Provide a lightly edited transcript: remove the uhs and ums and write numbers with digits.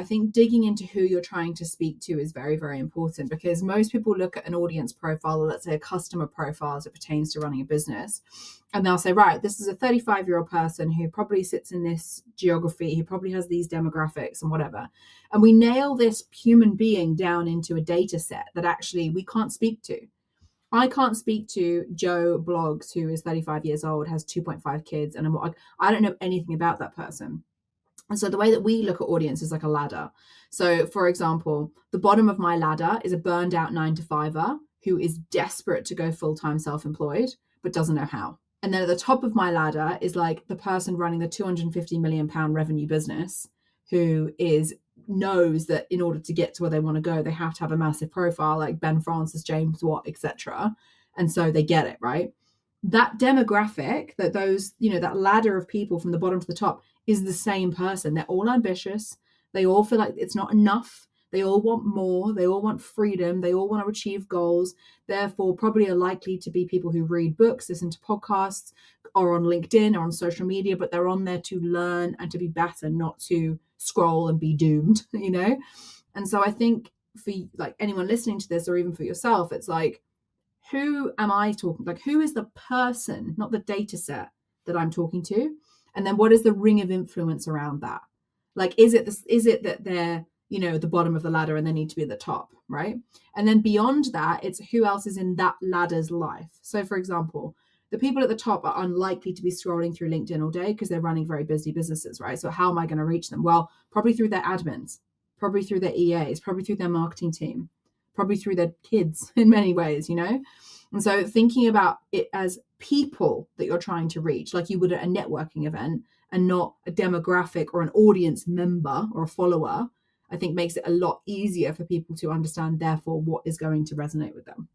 I think digging into who you're trying to speak to is very, very important, because most people look at an audience profile, or let's say a customer profile as it pertains to running a business, and they'll say, right, this is a 35-year-old person who probably sits in this geography, who probably has these demographics and whatever. And we nail this human being down into a data set that actually we can't speak to. I can't speak to Joe Bloggs, who is 35 years old, has 2.5 kids, and I don't know anything about that person. And so the way that we look at audience is like a ladder. So, for example, the bottom of my ladder is a burned out 9-to-5er who is desperate to go full-time self-employed, but doesn't know how. And then at the top of my ladder is like the person running the 250 million pound revenue business who knows that in order to get to where they want to go, they have to have a massive profile like Ben Francis, James Watt, etc. And so they get it, right? That demographic, that those, that ladder of people from the bottom to the top is the same person. They're all ambitious. They all feel like it's not enough. They all want more. They all want freedom. They all want to achieve goals. Therefore, probably are likely to be people who read books, listen to podcasts, or on LinkedIn or on social media, but they're on there to learn and to be better, not to scroll and be doomed, And so I think for like anyone listening to this, or even for yourself, it's like, who am I talking? Like, who is the person, not the data set that I'm talking to? And then what is the ring of influence around that? Like, is it that they're, the bottom of the ladder and they need to be at the top, right? And then beyond that, it's who else is in that ladder's life. So for example, the people at the top are unlikely to be scrolling through LinkedIn all day because they're running very busy businesses, right? So how am I going to reach them? Well, probably through their admins, probably through their EAs, probably through their marketing team, probably through their kids in many ways, And so thinking about it as people that you're trying to reach, like you would at a networking event, and not a demographic or an audience member or a follower, I think makes it a lot easier for people to understand, therefore, what is going to resonate with them.